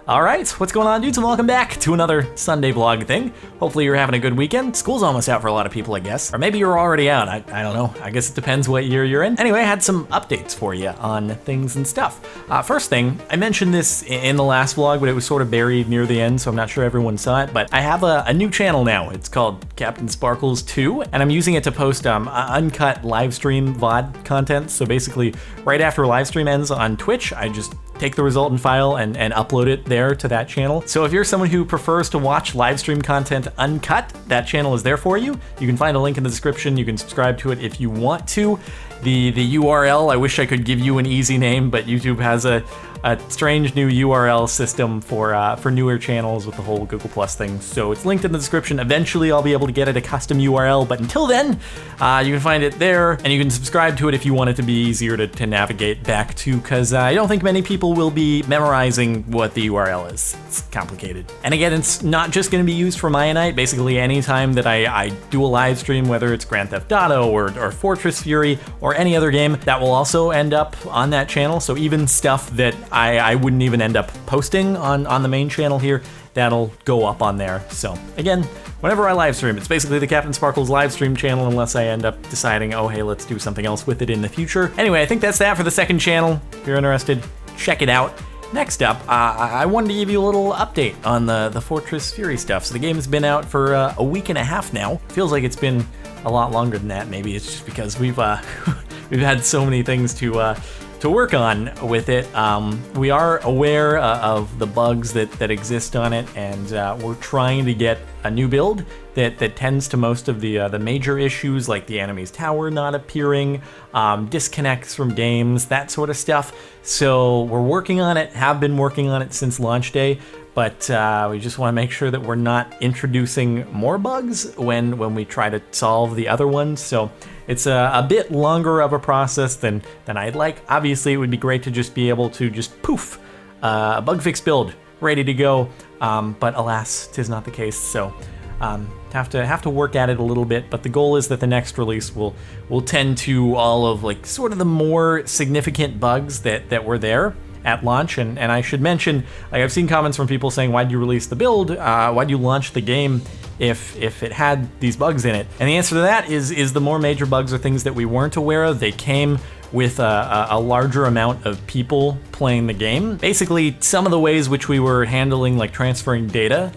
Alright, what's going on, dudes, and welcome back to another Sunday vlog thing. Hopefully you're having a good weekend. School's almost out for a lot of people, I guess. Or maybe you're already out, I don't know. I guess it depends what year you're in. Anyway, I had some updates for you on things and stuff. First thing, I mentioned this in the last vlog, but it was sort of buried near the end, so I'm not sure everyone saw it, but I have a new channel now. It's called CaptainSparklez 2, and I'm using it to post uncut live stream VOD content. So basically, right after a live stream ends on Twitch, I just take the resultant file and upload it there to that channel. So if you're someone who prefers to watch live stream content uncut, that channel is there for you. You can find a link in the description. You can subscribe to it if you want to. The URL, I wish I could give you an easy name, but YouTube has a strange new URL system for newer channels with the whole Google Plus thing. So it's linked in the description. Eventually I'll be able to get it a custom URL, but until then, you can find it there, and you can subscribe to it if you want it to be easier to navigate back to, because I don't think many people will be memorizing what the URL is. It's complicated. And again, it's not just going to be used for Maya Night. Basically, anytime that I do a live stream, whether it's Grand Theft Auto or Fortress Fury or any other game, that will also end up on that channel. So even stuff that I wouldn't even end up posting on the main channel here, that'll go up on there. So again, whenever I live stream, it's basically the CaptainSparklez live stream channel, unless I end up deciding, oh hey, let's do something else with it in the future. Anyway, I think that's that for the second channel. If you're interested, check it out. Next up, I wanted to give you a little update on the Fortress Fury stuff. So the game has been out for a week and a half now. Feels like it's been a lot longer than that. Maybe it's just because we've had so many things to work on with it. We are aware of the bugs that exist on it, and we're trying to get a new build that tends to most of the major issues, like the enemy's tower not appearing, disconnects from games, that sort of stuff. So we're working on it, have been working on it since launch day, but we just want to make sure that we're not introducing more bugs when we try to solve the other ones. So it's a bit longer of a process than I'd like. Obviously, it would be great to just be able to just poof, a bug fix build ready to go, but alas, 'tis not the case. So have to work at it a little bit. But the goal is that the next release will tend to all of like sort of the more significant bugs that were there at launch. And I should mention, like, I've seen comments from people saying, why'd you release the build? Why'd you launch the game if it had these bugs in it? And the answer to that is the more major bugs are things that we weren't aware of. They came with a larger amount of people playing the game. Basically, some of the ways which we were handling, like transferring data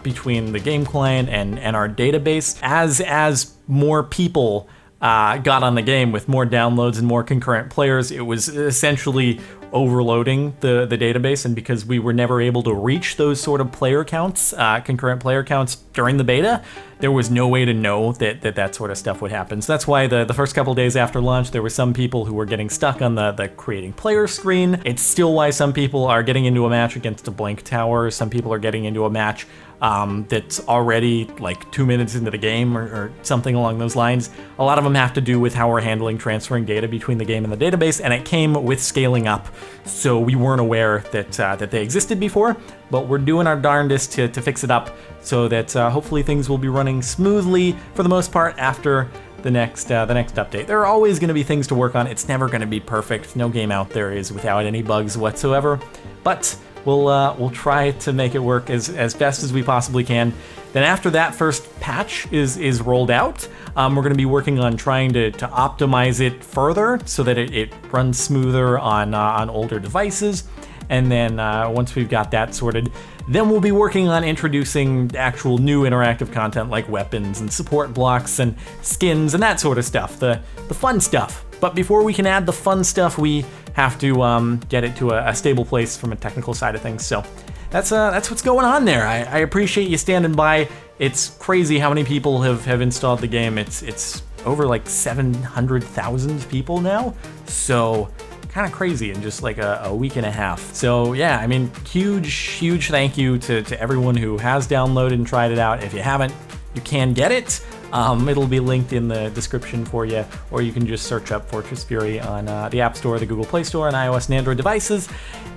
between the game client and our database, as more people got on the game with more downloads and more concurrent players, it was essentially overloading the database. And because we were never able to reach those sort of player counts, concurrent player counts during the beta, there was no way to know that sort of stuff would happen. So that's why the first couple days after launch, there were some people who were getting stuck on the creating player screen. It's still why some people are getting into a match against a blank tower. Some people are getting into a match that's already like 2 minutes into the game or something along those lines. A lot of them have to do with how we're handling transferring data between the game and the database, and it came with scaling up. So we weren't aware that they existed before, but we're doing our darndest to fix it up so that hopefully things will be running smoothly for the most part after the next update. There are always going to be things to work on. It's never going to be perfect. No game out there is without any bugs whatsoever, but we'll try to make it work as best as we possibly can. Then after that first patch is rolled out, we're going to be working on trying to optimize it further so that it runs smoother on older devices. And then once we've got that sorted, then we'll be working on introducing actual new interactive content like weapons and support blocks and skins and that sort of stuff, the fun stuff. But before we can add the fun stuff, we have to get it to a stable place from a technical side of things. So that's what's going on there. I appreciate you standing by. It's crazy how many people have installed the game. It's over like 700,000 people now. So kind of crazy in just like a week and a half. So yeah, I mean, huge thank you to everyone who has downloaded and tried it out. If you haven't, you can get it. It'll be linked in the description for you, or you can just search up Fortress Fury on the App Store, the Google Play Store, and iOS and Android devices.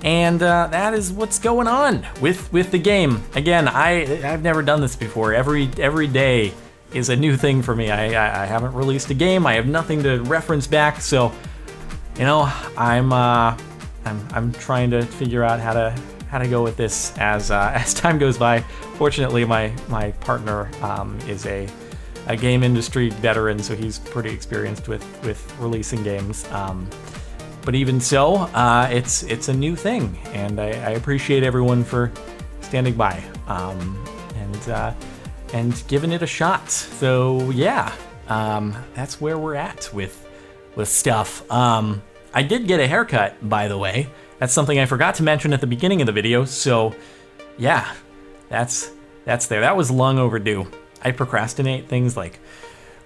And that is what's going on with the game. Again, I've never done this before. Every day is a new thing for me. I haven't released a game. I have nothing to reference back, so you know, I'm trying to figure out how how to go with this as time goes by. Fortunately, my partner is a game industry veteran, so he's pretty experienced with releasing games. But even so, it's a new thing, and I appreciate everyone for standing by and giving it a shot. So yeah, that's where we're at with stuff. I did get a haircut, by the way. That's something I forgot to mention at the beginning of the video. So yeah, that's there. That was long overdue. I procrastinate things like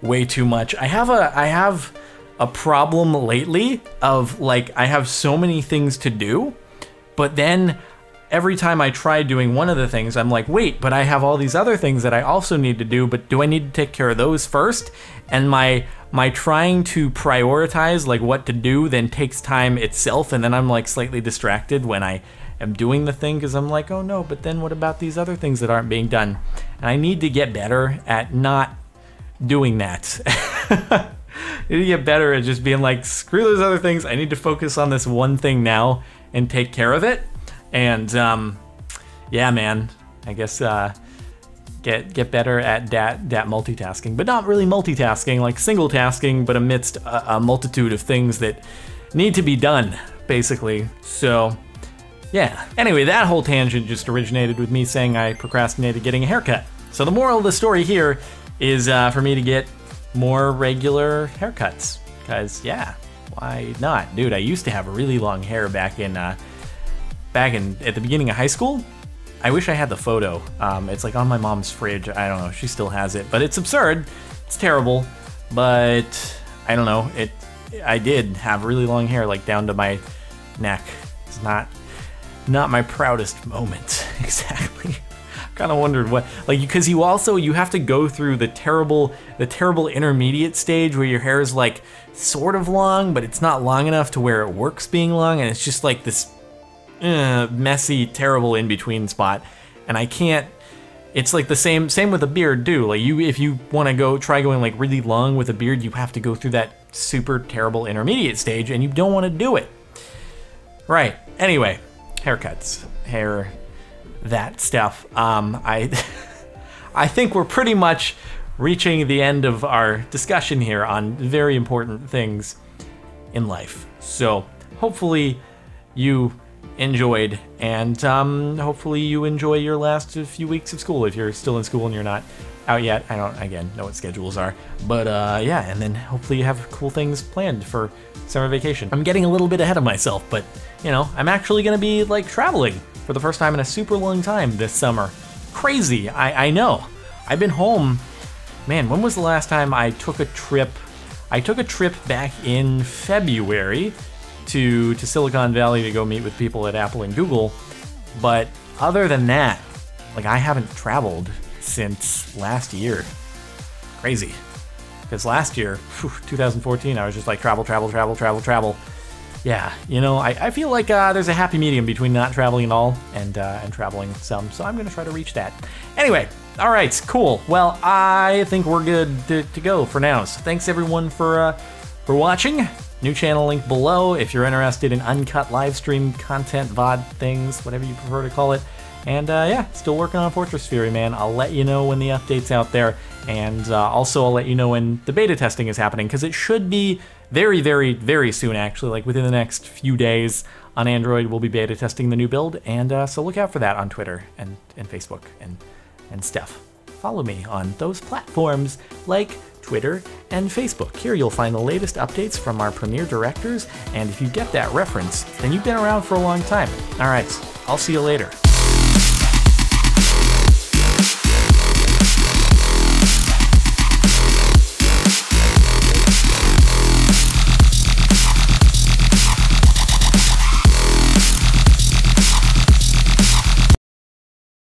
way too much. I have a problem lately of like, I have so many things to do, but then every time I try doing one of the things, I'm like, wait, but I have all these other things that I also need to do, but do I need to take care of those first? And my trying to prioritize like what to do then takes time itself, and then I'm like slightly distracted when I am doing the thing, because I'm like, oh no, but then what about these other things that aren't being done? And I need to get better at not doing that. I need to get better at just being like, screw those other things, I need to focus on this one thing now and take care of it. And yeah, man, I guess get better at that multitasking, but not really multitasking, like single tasking, but amidst a multitude of things that need to be done, basically. So yeah, anyway, that whole tangent just originated with me saying I procrastinated getting a haircut. So the moral of the story here is for me to get more regular haircuts, because yeah, why not? Dude, I used to have really long hair back at the beginning of high school. I wish I had the photo. It's like on my mom's fridge. I don't know, she still has it, but it's absurd. It's terrible, but I don't know. I did have really long hair, like down to my neck. It's not my proudest moment, exactly. Kind of wondered what, like, because you have to go through the terrible intermediate stage where your hair is like sort of long, but it's not long enough to where it works being long, and it's just like this messy, terrible in-between spot. And I can't, it's like the same with a beard too. Like if you want to try going like really long with a beard, you have to go through that super terrible intermediate stage, and you don't want to do it. Right, anyway, haircuts, hair, that stuff. I think we're pretty much reaching the end of our discussion here on very important things in life. So hopefully you enjoyed, and hopefully you enjoy your last few weeks of school if you're still in school and you're not out yet. I don't, again, know what schedules are, but yeah, and then hopefully you have cool things planned for summer vacation. I'm getting a little bit ahead of myself, but you know, I'm actually gonna be like traveling for the first time in a super long time this summer. Crazy, I know. I've been home, man, when was the last time I took a trip? I took a trip back in February to Silicon Valley to go meet with people at Apple and Google, but other than that, like, I haven't traveled since last year. Crazy, because last year, 2014, I was just like travel. Yeah, you know, I feel like there's a happy medium between not traveling at all and traveling some, so I'm gonna try to reach that. Anyway, all right, cool. Well, I think we're good to go for now. So thanks everyone for watching. New channel link below if you're interested in uncut live stream content, VOD things, whatever you prefer to call it. And yeah, still working on Fortress Fury, man. I'll let you know when the update's out there, and also I'll let you know when the beta testing is happening, because it should be very, very, very soon, actually, like within the next few days on Android. We'll be beta testing the new build, and so look out for that on Twitter and Facebook and stuff. Follow me on those platforms like Twitter and Facebook. Here you'll find the latest updates from our premier directors, and if you get that reference, then you've been around for a long time. All right, I'll see you later.